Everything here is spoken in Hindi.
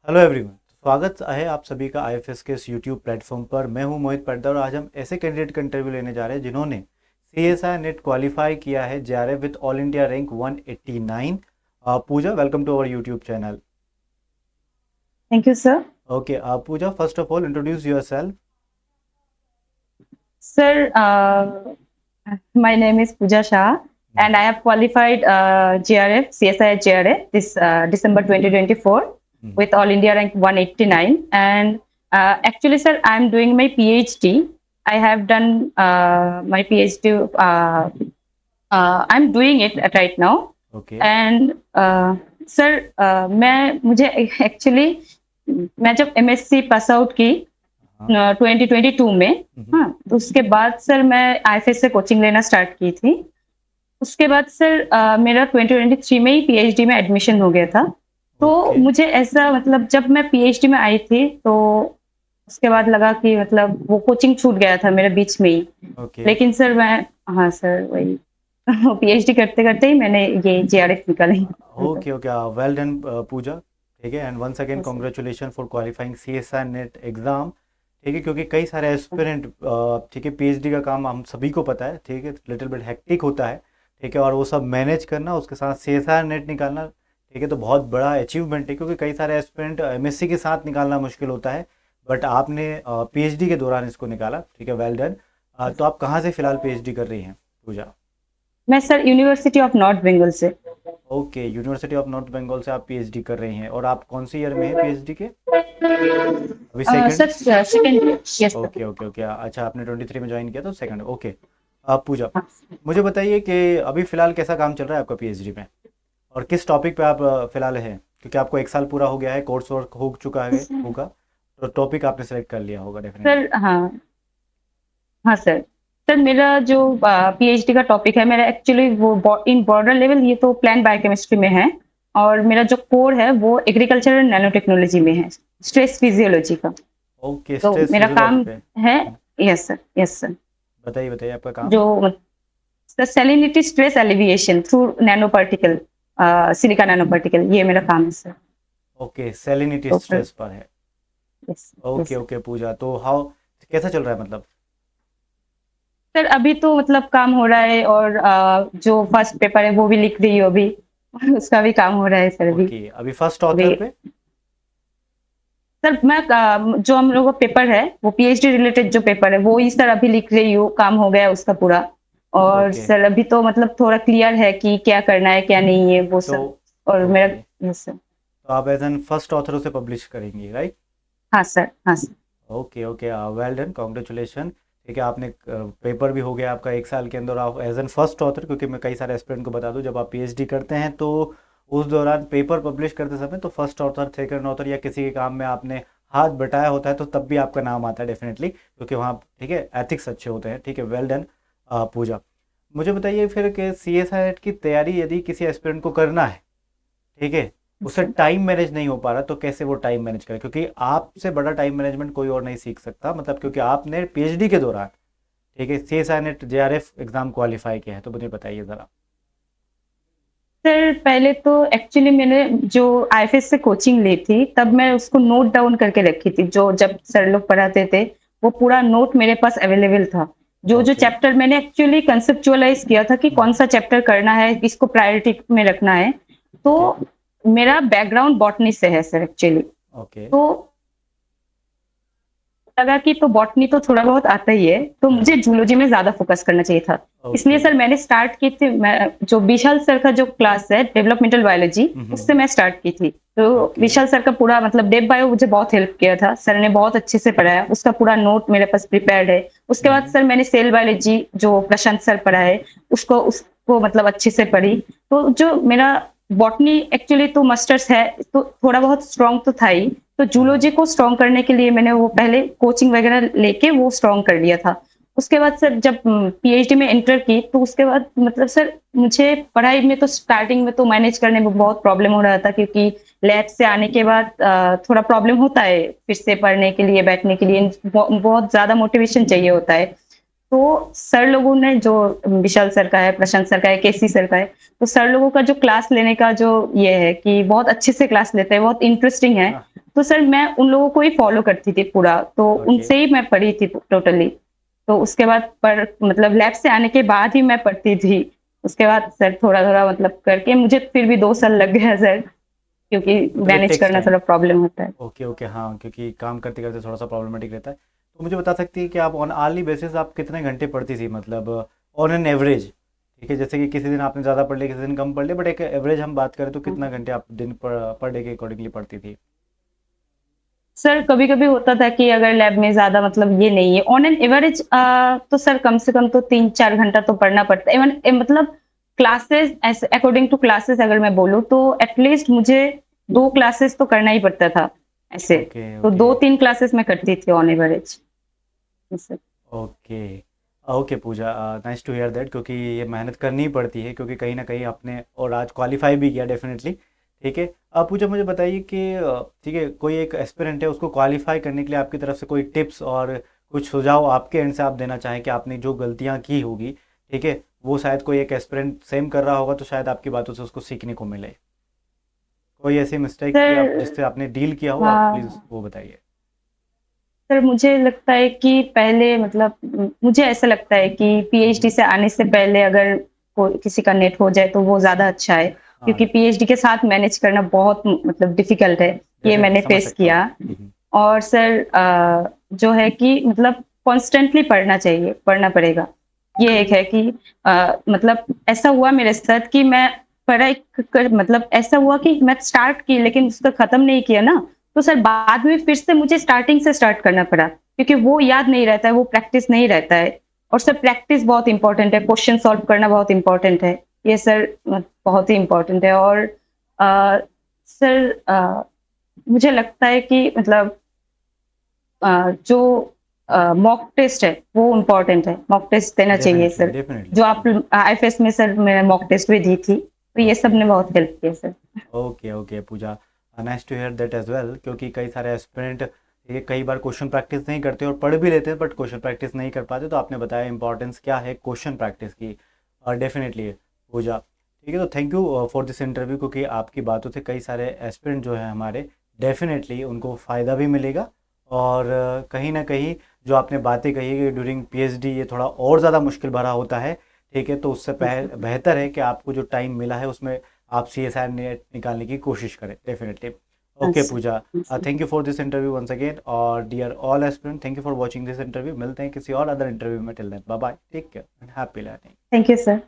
हेलो एवरीवन, स्वागत है आप सभी का आईएफएस के इस यूट्यूब प्लेटफॉर्म पर। मैं हूं मोहित पर्दा और आज हम ऐसे कैंडिडेट का इंटरव्यू लेने जा रहे हैं जिन्होंने सीएसआई नेट क्वालिफाई किया है JRF with all India rank 189। Pooja, welcome to our YouTube channel. Thank you, sir. Okay Pooja, first of all introduce yourself. Sir, my name is Pooja Shah, and I have qualified GRF, CSI GRF this December 2024 with All India rank 189. And actually, sir, I'm doing my PhD. I have done my PhD. I'm doing it right now. Okay. And sir, मुझे एक्चुअली मैं जब MSc पास आउट की हाँ। 2022 में। हाँ, तो उसके बाद सर मैं आईएफएस से कोचिंग लेना स्टार्ट की थी। उसके बाद सर मेरा 2023 में ही पीएचडी में एडमिशन हो गया था। तो ओके। मुझे ऐसा मतलब जब मैं पीएचडी में आई थी तो उसके बाद लगा कि मतलब वो कोचिंग छूट गया था मेरे बीच में ही। ओके। लेकिन सर मैं हाँ सर वही पीएचडी करते करते ही मैंने ये जेआरएफ निकाली मतलब। Okay. Okay, well done Pooja. ठीक है, and once again yes sir. Congratulation for qualifying CSI NET exam. ठीक है, क्योंकि कई सारे एस्पिरेंट, ठीक है, पीएचडी का काम हम सभी को पता है, ठीक है, लिटिल बिट हेक्टिक होता है। ठीक है, और वो सब मैनेज करना, उसके साथ सीएसआई नेट निकालना, ठीक है, तो बहुत बड़ा अचीवमेंट है, क्योंकि कई सारे एस्पिरेंट एमएससी के साथ निकालना मुश्किल होता है। बट आपने पीएचडी के दौरान इसको निकाला। ठीक है, वेल डन। तो आप कहाँ से फिलहाल पीएचडी कर रही हैं पूजा? मैं sir university of north Bengal से। Okay, university of north Bengal से आप पीएचडी कर रही हैं, और आप कौन सी ईयर में हैं पीएचडी के? अभी second? Sir second. Yes sir. Okay okay okay, अच्छा, आपने 23 में ज्वाइन किया तो सेकंड। ओके। आप पूजा, मुझे बताइए कि अभी फ़िलहाल कैसा काम चल रहा है आपका पीएचडी में, और किस टॉपिक पे आप फ़िलहाल हैं, क्योंकि आपको एक साल पूरा हो गया है, कोर्स वर्क हो चुका है होगा, तो टॉपिक आपने सेलेक्ट कर लिया होगा डेफिनेटली। सर हाँ हाँ सर। सर मेरा जो पीएचडी का टॉपिक है मेरा एक्चुअली वो इन बॉर्डर लेवल ये तो प्लांट बायोकेमिस्ट्री में है। और मेरा जो कोर है वो एग्रीकल्चर एंड नैनो टेक्नोलॉजी में है, स्ट्रेस फिजियोलॉजी का। ओके, तो स्ट्रेस मेरा फिजियोलॉजी काम पे। है। Yes sir, yes sir. बताइए बताइए आपका काम। जो sir salinity stress alleviation through nano particle, silica nano particle, ये मेरा काम है सर। ओके, सेलिनिटी तो स्ट्रेस पर है। Yes okay yes. ओके पूजा, तो हाउ, कैसा चल रहा है मतलब? सर अभी तो मतलब काम हो रहा है और जो फर्स्ट पेपर है वो भी लिख रही हूँ अभी उसका भी काम हो रहा है सर अभी। ओके, अभी फर्स्ट अभी ऑथर पे? सर मैं जो हम लोगों का पेपर है वो पीएचडी रिलेटेड जो पेपर है वो ही सर अभी लिख रही हूँ, काम हो गया उसका पूरा। और ओके, सर अभी तो मतलब थोड़ा क्लियर है कि क्या करना है क्या नहीं है वो तो सब। और मेरा ओके, यस सर। तो आप एज एन फर्स्ट ऑथर उसे पब्लिश करेंगी, राइट? हाँ सर, हाँ sir. Okay okay, well done, congratulation. ठीक है, आपने पेपर भी हो गया आपका एक साल के अंदर, आप एज एन फर्स्ट ऑथर, क्योंकि मैं कई सारे एस्पिरेंट को बता दूं, जब आप पीएचडी करते हैं तो उस दौरान पेपर पब्लिश करते समय तो फर्स्ट ऑथर, सेकंड ऑथर या किसी के काम में आपने हाथ बटाया होता है, तो तब भी आपका नाम आता है डेफिनेटली, क्योंकि वहाँ, ठीक है, एथिक्स अच्छे होते हैं। ठीक है, वेल डन पूजा। मुझे बताइए फिर कि सी एस आई की तैयारी यदि किसी एस्पिरेंट को करना है, ठीक है, उसे सर टाइम मैनेज नहीं हो पा रहा, तो कैसे वो टाइम मैनेज करे? क्योंकि आपसे बड़ा टाइम मैनेजमेंट कोई और नहीं सीख सकता, मतलब क्योंकि आपने पीएचडी के दौरान, ठीक है, C S I NET JRF exam qualify किया है, तो मुझे बताइए ज़रा। सर पहले तो एक्चुअली मैंने जो आईएफएस से कोचिंग ली थी तब मैं उसको नोट डाउन करके रखी थी, जो जब सर लोग पढ़ाते थे वो पूरा नोट मेरे पास अवेलेबल था। जो जो ओके चैप्टर मैंने एक्चुअली कंसेप्चुअलाइज किया था कि कौन सा चैप्टर करना है, किसको प्रायोरिटी में रखना है। तो ओके मेरा बैकग्राउंड बॉटनी से है सर एक्चुअली। ओके। तो लगा कि तो बॉटनी तो थोड़ा बहुत आता ही है, तो मुझे जूलॉजी में ज्यादा फोकस करना चाहिए था। इसलिए ओके। सर मैंने स्टार्ट की थी, मैं जो विशाल सर का जो क्लास है डेवलपमेंटल बायोलॉजी उससे मैं स्टार्ट की थी। तो ओके। विशाल सर का पूरा मतलब डेव बायो मुझे बहुत हेल्प किया था, सर ने बहुत अच्छे से पढ़ाया, उसका पूरा नोट मेरे पास प्रिपेयर्ड है। उसके बाद सर मैंने सेल बायोलॉजी जो प्रशांत सर पढ़ाए उसको उसको मतलब अच्छे से पढ़ी। तो जो मेरा बॉटनी एक्चुअली तो मास्टर्स है तो थोड़ा बहुत स्ट्रांग तो था ही। तो जूलॉजी को स्ट्रॉन्ग करने के लिए मैंने वो पहले कोचिंग वगैरह लेके वो स्ट्रॉन्ग कर लिया था। उसके बाद सर जब पीएचडी में एंटर की तो उसके बाद मतलब सर मुझे पढ़ाई में तो स्टार्टिंग में तो मैनेज करने में बहुत प्रॉब्लम हो रहा था, क्योंकि लैब से आने के बाद थोड़ा प्रॉब्लम होता है फिर से पढ़ने के लिए, बैठने के लिए बहुत ज्यादा मोटिवेशन चाहिए होता है। तो सर लोगों ने जो विशाल सर का है, प्रशांत सर का है, केसी सर का है, तो सर लोगों का जो क्लास लेने का जो ये है कि बहुत अच्छे से क्लास लेते हैं, बहुत इंटरेस्टिंग है। तो सर मैं उन लोगों को ही फॉलो करती थी पूरा, तो ओके उनसे ही मैं पढ़ी थी टोटली। तो उसके बाद पर मतलब लैब से आने के बाद ही मैं पढ़ती थी। उसके बाद सर थोड़ा-थोड़ा मतलब करके मुझे फिर भी 2 साल लग गया सर, क्योंकि मतलब इट मैनेज टेक्स करना टाइम। थोड़ा प्रॉब्लम होता है। ओके ओके, हाँ, क्योंकि काम करते करते थोड़ा सा प्रॉब्लमेटिक रहता है। तो मुझे बता सकती है कि आप ऑन आर्ली बेसिस आप कितने घंटे पढ़ती थी, मतलब ऑन एन एवरेज? ठीक है, जैसे कि किसी दिन आपने ज़्यादा पढ़ लिया, किसी दिन कम पढ़ लिया, बट एक एवरेज हम बात करें तो कितना घंटे आप दिन पर डे के अकॉर्डिंगली पढ़ती थी? सर कभी-कभी होता था कि अगर लैब में ज़्यादा मतलब ये नहीं है, ऑन एन एवरेज तो सर कम से कम तो 3-4 घंटा तो पढ़ना पड़ता है। इवन मतलब क्लासेस ऐसे अकॉर्डिंग टू क्लासेस अगर मैं बोलूँ तो एटलीस्ट मुझे 2 क्लासेस तो करना ही पड़ता था, ऐसे। ओके तो ओके 2-3 क्लासेस मैं करती थी ऑन एवरेज। जी, okay okay Pooja, nice to hear that, क्योंकि ये मेहनत करनी ही पड़ती है, क्योंकि कहीं ना कहीं आपने और आज क्वालिफाई भी किया डेफिनेटली। ठीक है, आप पूजा मुझे बताइए कि ठीक है, कोई एक एस्पिरेंट है, उसको क्वालिफाई करने के लिए आपकी तरफ से कोई टिप्स और कुछ सुझाव आपके एंड से आप देना चाहें कि आपने जो गलतियां की होगी, ठीक है, वो शायद कोई एक एस्पिरेंट सेम कर रहा होगा, तो शायद आपकी बातों से उसको सीखने को मिले। कोई ऐसी मिस्टेक कि आप सर जिससे आपने डील किया हो, आप प्लीज़ हाँ। वो बताइए। सर मुझे लगता है कि पहले मतलब मुझे ऐसा लगता है कि पीएचडी हम्म, से आने से पहले अगर किसी का नेट हो जाए तो वो ज़्यादा अच्छा है, क्योंकि हाँ, पीएचडी के साथ मैनेज करना बहुत मतलब डिफिकल्ट है, ये डेफिनेटली मैंने समझ फेस सकता हूँ। किया। और सर जो है कि मतलब कॉन्स्टेंटली पढ़ना चाहिए, पढ़ना पड़ेगा। ये एक है कि मतलब ऐसा हुआ मेरे साथ कि मैं पढ़ाई कर मतलब ऐसा हुआ कि मैं स्टार्ट की लेकिन उसको खत्म नहीं किया ना, तो सर बाद में फिर से मुझे स्टार्टिंग से स्टार्ट करना पड़ा, क्योंकि वो याद नहीं रहता है, वो प्रैक्टिस नहीं रहता है। और सर प्रैक्टिस बहुत इंपॉर्टेंट है, क्वेश्चन सॉल्व करना बहुत इंपॉर्टेंट है। ये सर बहुत ही इंपॉर्टेंट है। और सर मुझे लगता है कि मतलब जो मॉक टेस्ट है वो इम्पोर्टेंट है, मॉक टेस्ट देना चाहिए डेफिनेटली सर। डेफिनेटली। जो आप आईएफएस में सर मैं मॉक टेस्ट भी दी थी, तो ये सब ओके ने बहुत हेल्प किया sir. Okay okay Pooja, nice to hear that as well, क्योंकि कई सारे एस्पिरेंट ये कई बार क्वेश्चन प्रैक्टिस नहीं करते और पढ़ भी लेते हैं, बट क्वेश्चन प्रैक्टिस नहीं कर पाते, तो आपने बताया इंपॉर्टेंस क्या है क्वेश्चन प्रैक्टिस की। और डेफिनेटली पूजा, ठीक है, तो thank you for this interview, क्योंकि आपकी बातों से कई सारे एस्पिरेंट जो हैं हमारे, डेफिनेटली उनको फ़ायदा भी मिलेगा। और कहीं ना कहीं जो आपने बातें कही है कि ड्यूरिंग पीएचडी ये थोड़ा और ज़्यादा मुश्किल भरा होता है, ठीक है, तो उससे बेहतर है कि आपको जो टाइम मिला है उसमें आप CSR नेट निकालने की कोशिश करें, डेफिनेटली। हाँ ओके सर। पूजा, हाँ sir. Thank you for this interview once again, और dear all aspirant, thank you for watching this interview. मिलते हैं किसी और अदर इंटरव्यू में, till then bye bye, take care and happy learning. Thank you sir.